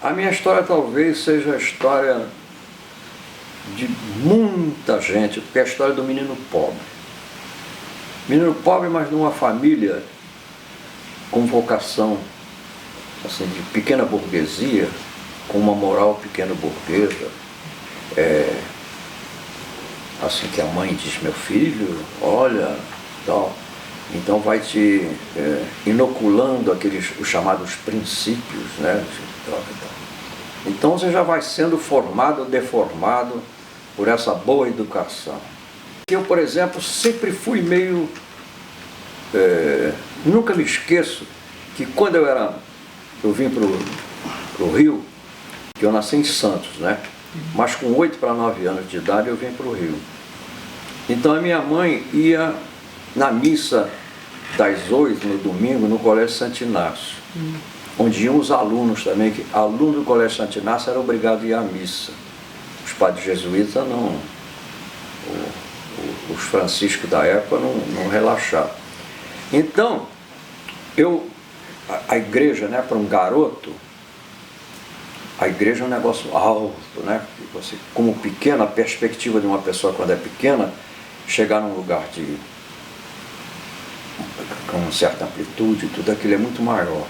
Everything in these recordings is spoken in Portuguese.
A minha história talvez seja a história de muita gente, porque é a história do menino pobre. Menino pobre, mas numa família com vocação assim, de pequena burguesia, com uma moral pequena burguesa. Assim que a mãe diz, meu filho, olha, tal, então vai te inoculando os chamados princípios, né? Então você já vai sendo formado ou deformado por essa boa educação. Eu, por exemplo, sempre fui meio... nunca me esqueço que quando eu vim para o Rio, que eu nasci em Santos, né? Mas com 8 para 9 anos de idade eu vim para o Rio. Então a minha mãe ia na missa das 8 no domingo no Colégio Santo Inácio, onde iam os alunos também, que aluno do Colégio Santo Inácio era obrigado a ir à missa. Os padres jesuítas não, os franciscos da época não relaxavam. Então, a igreja, né, para um garoto, a igreja é um negócio alto, né? Você, como pequeno, a perspectiva de uma pessoa quando é pequena, chegar num lugar com uma certa amplitude, tudo aquilo é muito maior.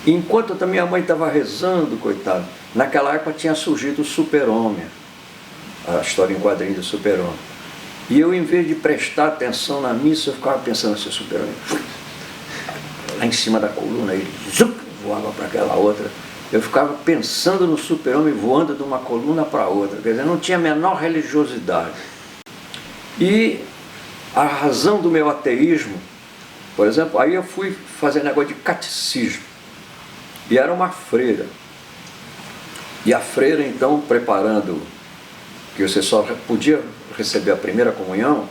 E enquanto a minha mãe estava rezando, coitado, naquela época tinha surgido o Super-Homem, a história em quadrinho do Super-Homem. E eu, em vez de prestar atenção na missa, eu ficava pensando assim, o Super-Homem, lá em cima da coluna, ele voava para aquela outra. Eu ficava pensando no Super-Homem voando de uma coluna para outra, quer dizer, não tinha a menor religiosidade. E a razão do meu ateísmo, por exemplo, aí eu fui fazer negócio de catecismo, e era uma freira. E a freira, então, preparando, que você só podia receber a primeira comunhão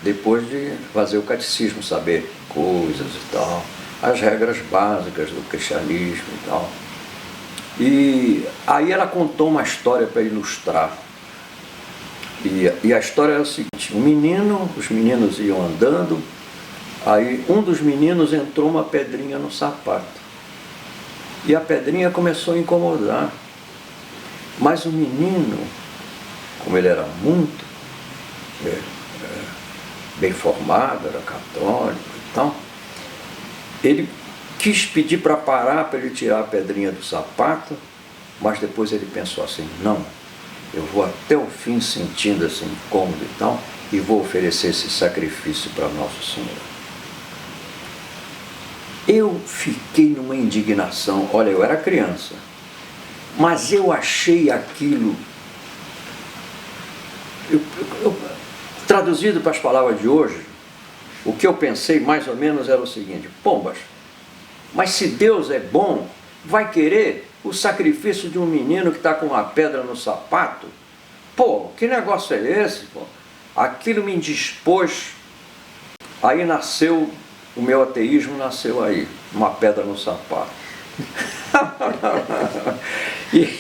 depois de fazer o catecismo, saber coisas e tal, as regras básicas do cristianismo e tal. E aí ela contou uma história para ilustrar. E a história era o seguinte, os meninos iam andando, aí um dos meninos entrou uma pedrinha no sapato. E a pedrinha começou a incomodar. Mas o menino, como ele era muito bem formado, era católico e tal, ele quis pedir para parar, para ele tirar a pedrinha do sapato, mas depois ele pensou assim, não, eu vou até o fim sentindo esse incômodo e tal, e vou oferecer esse sacrifício para Nosso Senhor. Eu fiquei numa indignação, olha, eu era criança, mas eu achei aquilo, traduzido para as palavras de hoje, o que eu pensei mais ou menos era o seguinte, pombas, mas se Deus é bom, vai querer o sacrifício de um menino que está com uma pedra no sapato? Pô, que negócio é esse? Pô? Aquilo me indispôs, aí nasceu, o meu ateísmo nasceu aí, uma pedra no sapato. E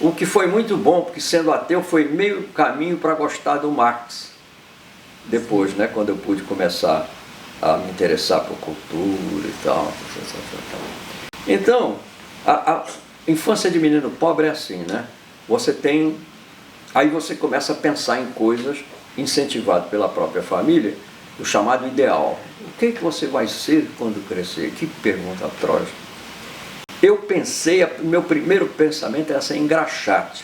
o que foi muito bom, porque sendo ateu foi meio caminho para gostar do Marx. Depois, né, quando eu pude começar a me interessar por cultura e tal. Então, a infância de menino pobre é assim, né? Aí você começa a pensar em coisas incentivado pela própria família, o chamado ideal. O que você vai ser quando crescer? Que pergunta atroz. Eu pensei, meu primeiro pensamento era ser engraxate.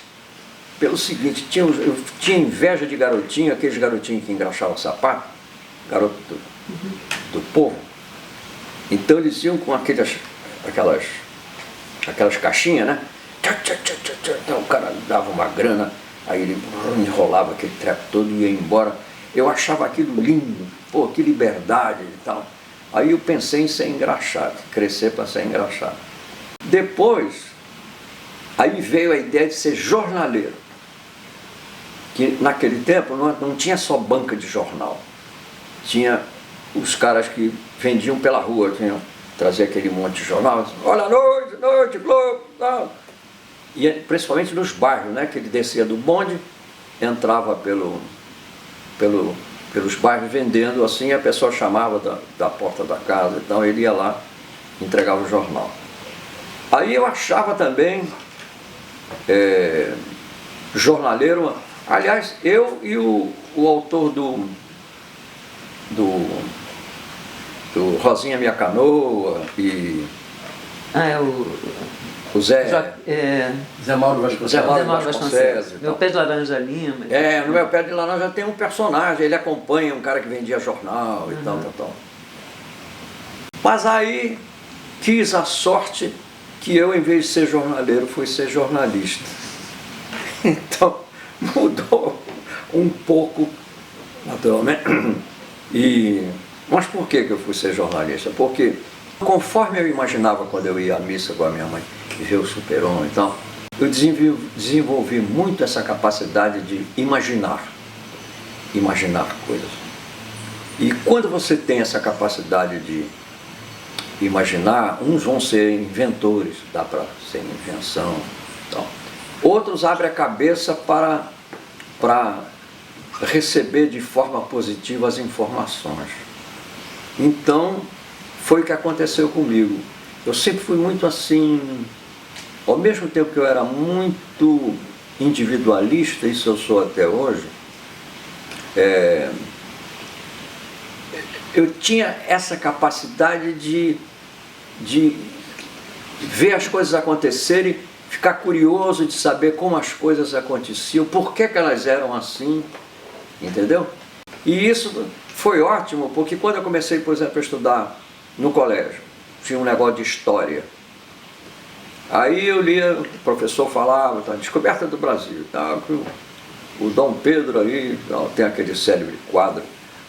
Pelo seguinte, eu tinha inveja de garotinho, aqueles garotinhos que engraxavam sapato, garoto do povo. Então eles iam com aquelas caixinhas, né? Então o cara dava uma grana, aí ele enrolava aquele treco todo e ia embora. Eu achava aquilo lindo, pô, que liberdade e tal. Aí eu pensei em ser engraxado, crescer para ser engraxado. Depois, aí veio a ideia de ser jornaleiro. Que naquele tempo não tinha só banca de jornal. Tinha os caras que vendiam pela rua, trazia aquele monte de jornal, olha, noite, Globo, tal. E principalmente nos bairros, né, que ele descia do bonde, entrava pelos bairros vendendo assim, a pessoa chamava da porta da casa, então ele ia lá, entregava o jornal. Aí eu achava também jornaleiro, aliás, eu e o autor do Rosinha Minha Canoa e o Zé Mauro Vasconcelos. Meu Pé de Laranja Lima. No Meu Pé de Laranja tem um personagem, ele acompanha um cara que vendia jornal e tal. Mas aí quis a sorte que eu, em vez de ser jornaleiro, fui ser jornalista. Então, mudou um pouco, naturalmente. Mas por que eu fui ser jornalista? Porque, conforme eu imaginava quando eu ia à missa com a minha mãe e ver o Super-Homem, então, eu desenvolvi muito essa capacidade de imaginar coisas. E quando você tem essa capacidade de imaginar, uns vão ser inventores, dá para ser invenção, então. Outros abrem a cabeça para receber de forma positiva as informações. Então, foi o que aconteceu comigo. Eu sempre fui muito assim, ao mesmo tempo que eu era muito individualista, isso eu sou até hoje, eu tinha essa capacidade de ver as coisas acontecerem, ficar curioso de saber como as coisas aconteciam, por que elas eram assim, entendeu? E isso foi ótimo, porque quando eu comecei, por exemplo, a estudar no colégio, tinha um negócio de história. Aí eu lia, o professor falava, tá, descoberta do Brasil, tá, o Dom Pedro ali, tem aquele célebre quadro,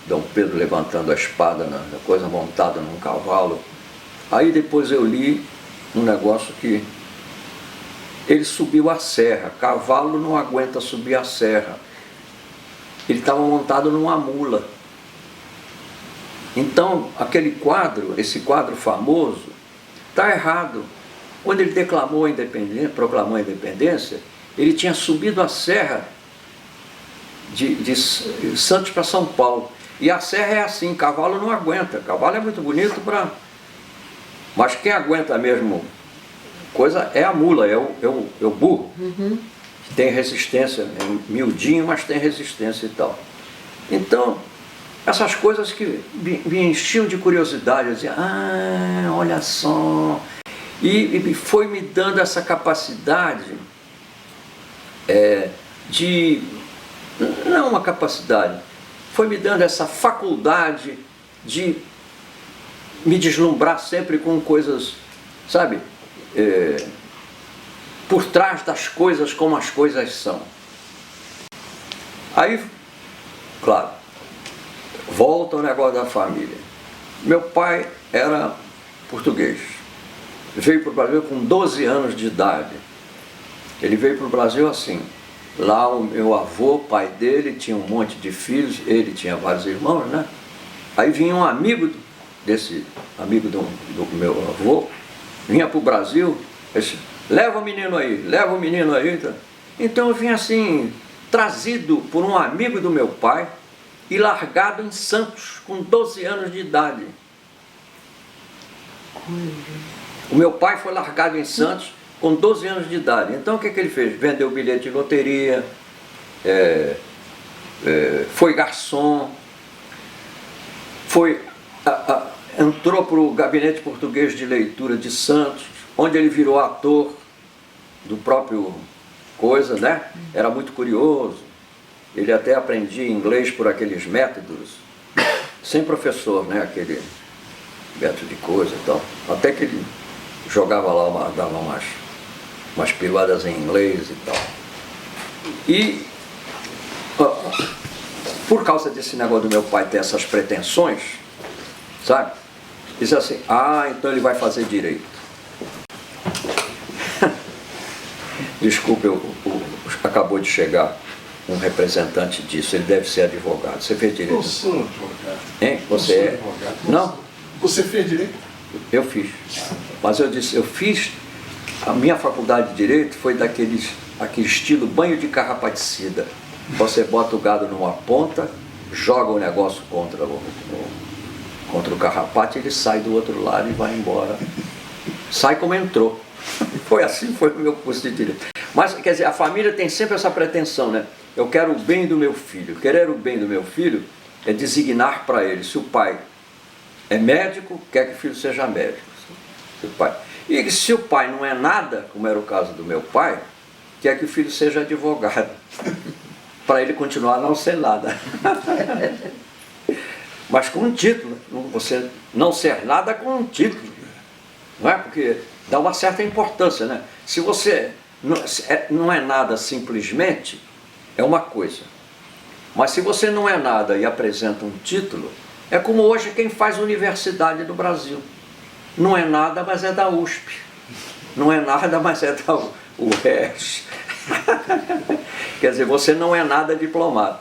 Dom Pedro levantando a espada, na coisa montada num cavalo. Aí depois eu li um negócio que ele subiu a serra, cavalo não aguenta subir a serra. Ele estava montado numa mula. Então, aquele quadro, esse quadro famoso, está errado. Quando ele proclamou a independência, ele tinha subido a serra de Santos para São Paulo. E a serra é assim, cavalo não aguenta. Cavalo é muito bonito mas quem aguenta mesmo coisa é a mula, é o burro. Que tem resistência, é miudinho, mas tem resistência e tal. Então, essas coisas que me enchiam de curiosidade, eu dizia, olha só. E foi me dando essa capacidade não uma capacidade, foi me dando essa faculdade de me deslumbrar sempre com coisas, sabe, por trás das coisas como as coisas são. Aí, claro, volta ao negócio da família. Meu pai era português, veio para o Brasil com 12 anos de idade. Ele veio para o Brasil assim. Lá o meu avô, pai dele, tinha um monte de filhos, ele tinha vários irmãos, né? Aí vinha um amigo do meu avô, vinha para o Brasil, disse, leva o menino aí. Então eu vinha assim, trazido por um amigo do meu pai e largado em Santos, com 12 anos de idade. O meu pai foi largado em Santos com 12 anos de idade. Então o que ele fez? Vendeu bilhete de loteria, foi garçom, entrou para o gabinete português de leitura de Santos, onde ele virou ator do próprio coisa, né? Era muito curioso. Ele até aprendia inglês por aqueles métodos, sem professor, né? Aquele método de coisa e tal. Até que ele jogava lá, dava umas piruadas em inglês e tal. E por causa desse negócio do meu pai ter essas pretensões, sabe? Diz assim, então ele vai fazer direito. Desculpe, acabou de chegar um representante disso, ele deve ser advogado. Você fez direito? Eu sou advogado. Hein? Você é? Advogado. Não? Você fez direito? Eu fiz. Mas eu fiz, a minha faculdade de direito foi aquele estilo banho de carrapaticida. Você bota o gado numa ponta, joga o negócio contra o carrapato, ele sai do outro lado e vai embora. sai como entrou. Foi assim, foi o meu curso de Direito. Mas, quer dizer, a família tem sempre essa pretensão, né? Eu quero o bem do meu filho. Querer o bem do meu filho é designar para ele. Se o pai é médico, quer que o filho seja médico. Se o pai... E se o pai não é nada, como era o caso do meu pai, quer que o filho seja advogado. Para ele continuar não ser nada. Mas com um título. Você não ser nada com um título. Não é? Porque dá uma certa importância, né? Se você não é nada simplesmente, é uma coisa. Mas se você não é nada e apresenta um título, é como hoje quem faz universidade no Brasil. Não é nada, mas é da USP. Não é nada, mas é da UERJ. Quer dizer, você não é nada diplomado.